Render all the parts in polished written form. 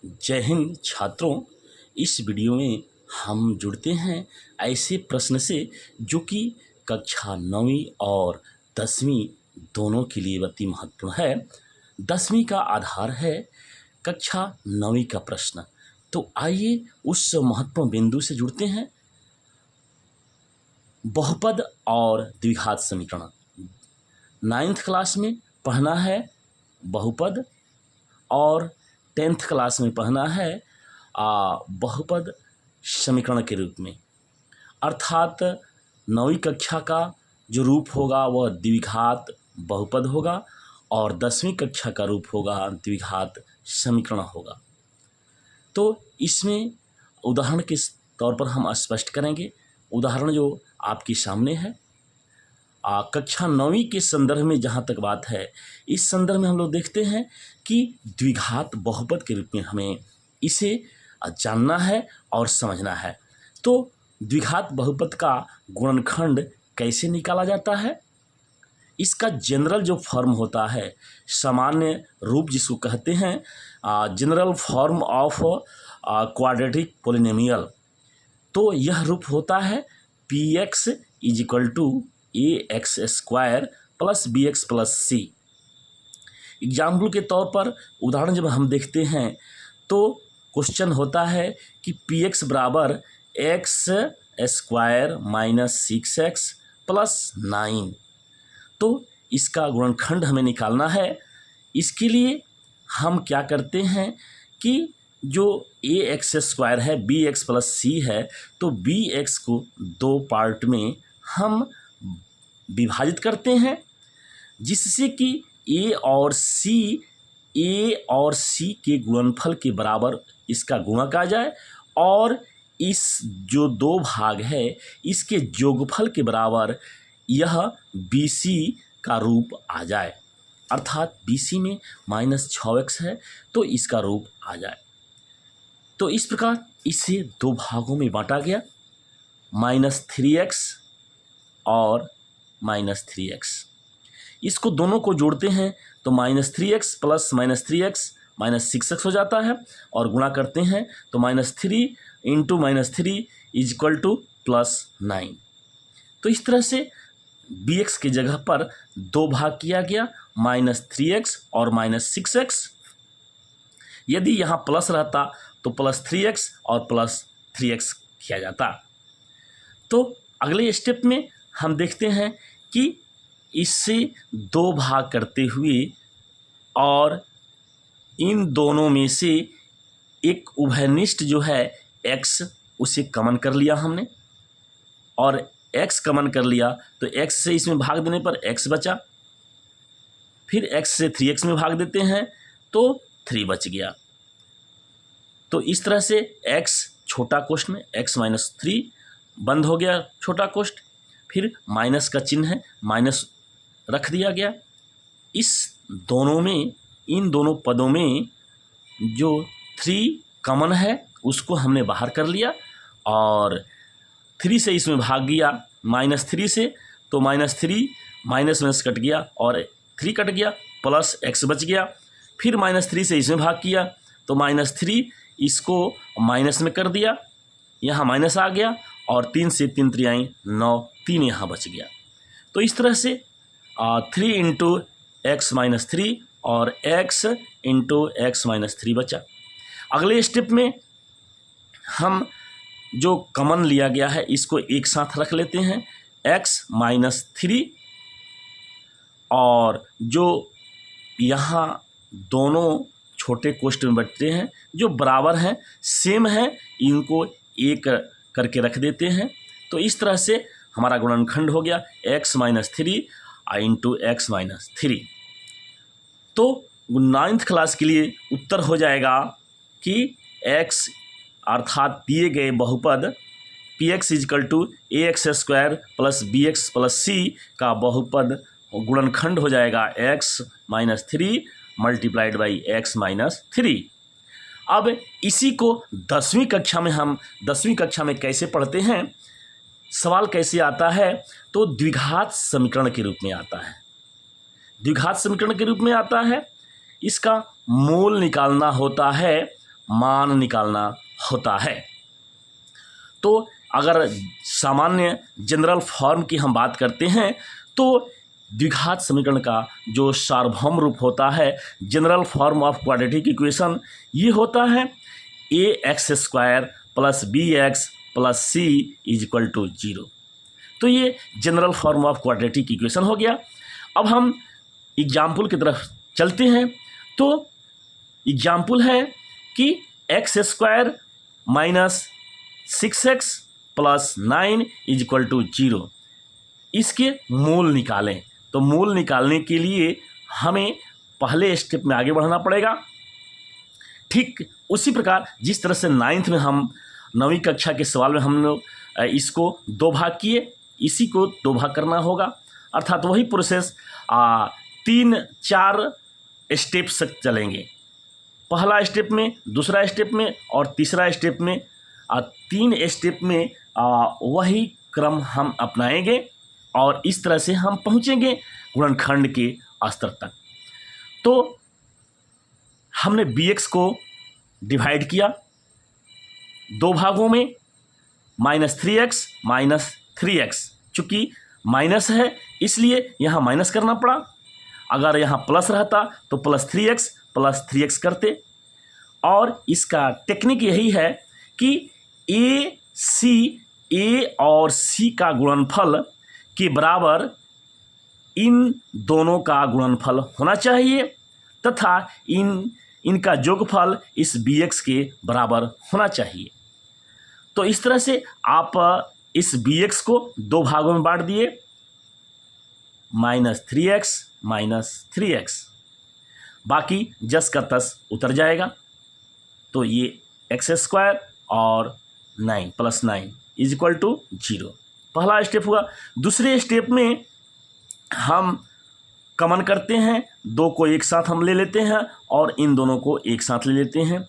जय हिंद छात्रों। इस वीडियो में हम जुड़ते हैं ऐसे प्रश्न से जो कि कक्षा 9वीं और 10वीं दोनों के लिए अति महत्वपूर्ण है। 10वीं का आधार है कक्षा 9वीं का प्रश्न। तो आइए उस महत्वपूर्ण बिंदु से जुड़ते हैं। बहुपद और द्विघात समीकरण 9th क्लास में पढ़ना है बहुपद, और 10th क्लास में पढ़ना है बहुपद समीकरण के रूप में। अर्थात 9वीं कक्षा का जो रूप होगा वह द्विघात बहुपद होगा और 10वीं कक्षा का रूप होगा द्विघात समीकरण होगा। तो इसमें उदाहरण के तौर पर हम स्पष्ट करेंगे। उदाहरण जो आपके सामने है कक्षा 9वीं के संदर्भ में जहाँ तक बात है, इस संदर्भ में हम लोग देखते हैं कि द्विघात बहुपद के रूप में हमें इसे जानना है और समझना है। तो द्विघात बहुपद का गुणनखंड कैसे निकाला जाता है, इसका जनरल जो फॉर्म होता है, सामान्य रूप जिसको कहते हैं general form of quadratic polynomial, तो यह रूप होता है px = ax² + bx + c। Example के तौर पर उदाहरण जब हम देखते हैं तो क्वेश्चन होता है कि px = x² - 6x + 9। तो इसका गुणनखंड हमें निकालना है। इसके लिए हम क्या करते हैं कि जो ax² है bx + c है, तो bx को दो पार्ट में हम विभाजित करते हैं, जिससे कि a और c के गुणनफल के बराबर इसका गुणक आ जाए और इस जो दो भाग है इसके योगफल के बराबर यह BC का रूप आ जाए। अर्थात BC में -6x है तो इसका रूप आ जाए। तो इस प्रकार इसे दो भागों में बांटा गया, -3x और -3x। इसको दोनों को जोड़ते हैं तो -3x + -3x -6x हो जाता है और गुणा करते हैं तो -3 × -3 = +9। तो इस तरह से bx की जगह पर दो भाग किया गया, -3x और -6x। यदि यहाँ प्लस रहता तो +3x और +3x किया जाता। तो अगले स्टेप में हम देखते हैं कि इससे दो भाग करते हुए और इन दोनों में से एक उभयनिष्ठ जो है x, उसे कॉमन कर लिया हमने, और x कॉमन कर लिया तो x से इसमें भाग देने पर x बचा, फिर x से 3x में भाग देते हैं तो 3 बच गया। तो इस तरह से x छोटा कोष्ठ में x - 3 बंद हो गया छोटा कोष्ठ, फिर माइनस का चिन्ह है माइनस रख दिया गया। इस दोनों में, इन दोनों पदों में जो 3 कॉमन है उसको हमने बाहर कर लिया और 3 से इसमें भाग गया -3 से, तो -3 माइनस कट गया और 3 कट गया, प्लस x बच गया। फिर -3 से इसमें भाग किया तो -3 इसको माइनस में कर दिया, यहाँ माइनस आ गया और 3 से 3 3 9, 3 यहाँ बच गया। तो इस तरह से 3 × x - 3 और x × x - 3 बचा। अगले स्टेप में हम जो कॉमन लिया गया है इसको एक साथ रख लेते हैं, x - 3 और जो यहाँ दोनों छोटे कोष्ठ में बचते हैं जो बराबर हैं, सेम है, इनको एक करके रख देते हैं। तो इस तरह से हमारा गुणनखंड हो गया x - 3 × x - 3। तो 9th क्लास के लिए उत्तर हो जाएगा कि x अर्थात दिए गए बहुपद px = ax² + bx + c का बहुपद गुणनखंड हो जाएगा x - 3 × x - 3। अब इसी को 10वीं कक्षा में कैसे पढ़ते हैं, सवाल कैसे आता है, तो द्विघात समीकरण के रूप में आता है। द्विघात समीकरण के रूप में आता है, इसका मूल निकालना होता है मान निकालना होता है। तो अगर सामान्य जनरल फॉर्म की हम बात करते हैं तो द्विघात समीकरण का जो सार्वभौम रूप होता है, general form of quadratic equation, ये होता है ax² + bx + c = 0। तो ये general form of quadratic equation हो गया। अब हम एग्जाम्पल की तरफ चलते हैं। तो एग्जाम्पल है कि x² - 6x + 9 = 0। इसके मूल निकालें। तो मूल निकालने के लिए हमें पहले स्टेप में आगे बढ़ना पड़ेगा। ठीक उसी प्रकार जिस तरह से 9th में हम 9वीं कक्षा के सवाल में हम लोग इसको 2 भाग किए, इसी को 2 भाग करना होगा। अर्थात वही प्रोसेस 3-4 स्टेप्स तक चलेंगे। पहला स्टेप में, दूसरा स्टेप में और तीसरा स्टेप में, 3 स्टेप में वही क्रम हम अपनाएंगे और इस तरह से हम पहुंचेंगे गुणनखंड के स्तर तक। तो हमने bx को डिवाइड किया 2 भागों में, -3x -3x, चूँकि माइनस है इसलिए यहाँ माइनस करना पड़ा। अगर यहाँ प्लस रहता तो +3x + 3x करते। और इसका टेक्निक यही है कि A और C का गुणनफल के बराबर इन दोनों का गुणनफल होना चाहिए तथा इनका योगफल इस bx के बराबर होना चाहिए। तो इस तरह से आप इस bx को 2 भागों में बांट दिए, -3x -3x, बाकी जस का तस उतर जाएगा। तो ये x² और 9 + 9 = 0। पहला स्टेप हुआ। दूसरे स्टेप में हम कॉमन करते हैं, 2 को एक साथ हम ले लेते हैं और इन दोनों को एक साथ ले लेते हैं।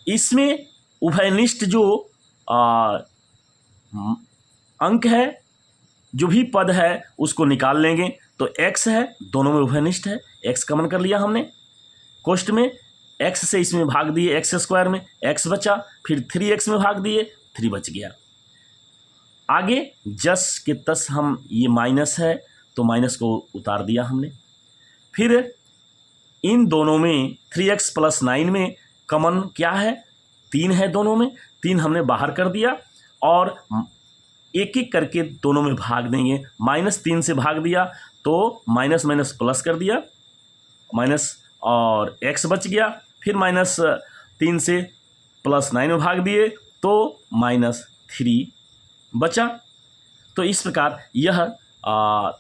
इसमें उभयनिष्ठ जो अंक है, जो भी पद है उसको निकाल लेंगे। तो x है, दोनों में उभयनिष्ठ है, x कॉमन कर लिया हमने। कोष्ठ में x से इसमें भाग दिए x² में, x बचा, फिर 3x में भाग दिए, 3 बच गया। आगे जस के तस हम, ये माइनस है तो माइनस को उतार दिया हमने। फिर इन दोनों में 3x + 9 में कॉमन क्या है, 3 है दोनों में, 3 हमने बाहर कर दिया और एक एक करके दोनों में भाग देंगे। -3 से भाग दिया तो माइनस माइनस प्लस कर दिया, माइनस और x बच गया। फिर -3 से +9 में भाग दिए तो -3 बचा। तो इस प्रकार यह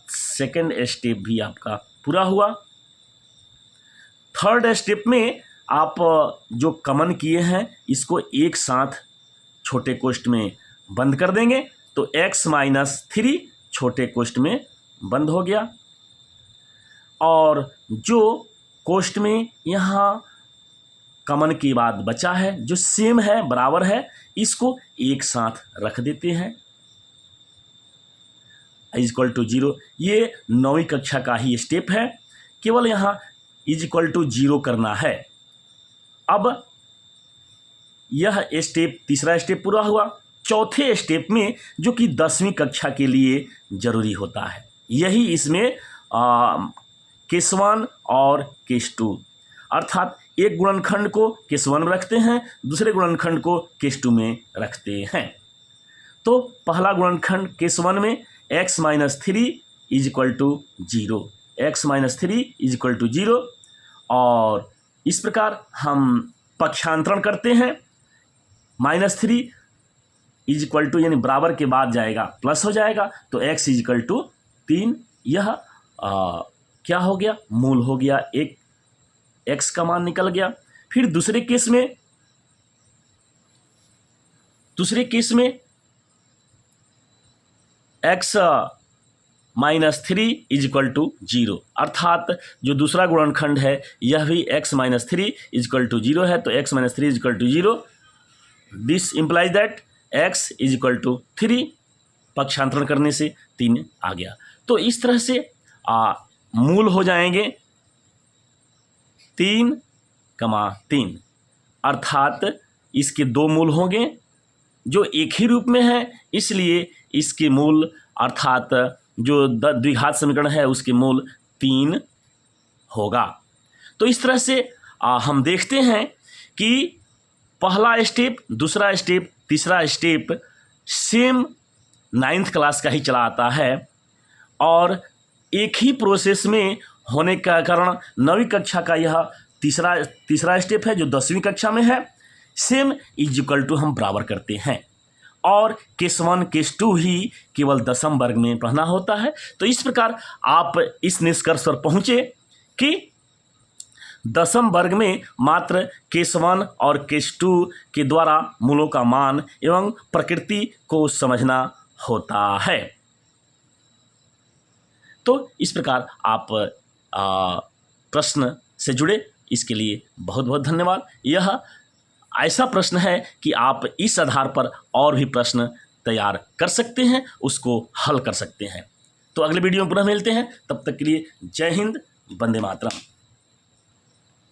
सेकंड स्टेप भी आपका पूरा हुआ। थर्ड स्टेप में आप जो कॉमन किए हैं इसको एक साथ छोटे कोष्ठ में बंद कर देंगे। तो x - 3 छोटे कोष्ठ में बंद हो गया और जो कोष्ठ में यहाँ कॉमन के बाद बचा है, जो सेम है, बराबर है, इसको एक साथ रख देते हैं = 0। ये 9वीं कक्षा का ही स्टेप है, केवल यहाँ = 0 करना है। अब यह स्टेप, तीसरा स्टेप पूरा हुआ। चौथे स्टेप में, जो कि 10वीं कक्षा के लिए जरूरी होता है, यही इसमें केस 1 और केस 2, अर्थात एक गुणनखंड को केस 1 में रखते हैं, दूसरे गुणनखंड को केस 2 में रखते हैं। तो पहला गुणनखंड केस 1 में x - 3 = 0, x - 3 = 0। और इस प्रकार हम पक्षांतरण करते हैं। -3 = यानी बराबर के बाद जाएगा प्लस हो जाएगा, तो x = 3। यह क्या हो गया, मूल हो गया, एक x का मान निकल गया। फिर दूसरे केस में x - 3 = 0, अर्थात जो दूसरा गुणनखंड है यह भी x - 3 = 0 है। तो x - 3 = 0, this implies that x = 3। पक्षांतरण करने से 3 आ गया। तो इस तरह से मूल हो जाएंगे 3, 3। अर्थात इसके 2 मूल होंगे जो एक ही रूप में है, इसलिए इसके मूल अर्थात जो द्विघात समीकरण है उसके मूल 3 होगा। तो इस तरह से हम देखते हैं कि पहला स्टेप, दूसरा स्टेप, तीसरा स्टेप सेम 9th क्लास का ही चला आता है और एक ही प्रोसेस में होने का कारण 9वीं कक्षा का यह तीसरा स्टेप है जो 10वीं कक्षा में है। सेम इज इक्वल टू हम बराबर करते हैं और केस 1 केस 2 ही केवल दशम वर्ग में पढ़ना होता है। तो इस प्रकार आप इस निष्कर्ष पर पहुँचे कि दशम वर्ग में मात्र केस 1 और केस 2 के द्वारा मूलों का मान एवं प्रकृति को समझना होता है। तो इस प्रकार आप प्रश्न से जुड़े, इसके लिए बहुत बहुत धन्यवाद। यह ऐसा प्रश्न है कि आप इस आधार पर और भी प्रश्न तैयार कर सकते हैं, उसको हल कर सकते हैं। तो अगले वीडियो में पुनः मिलते हैं, तब तक के लिए जय हिंद, वंदे मातरम।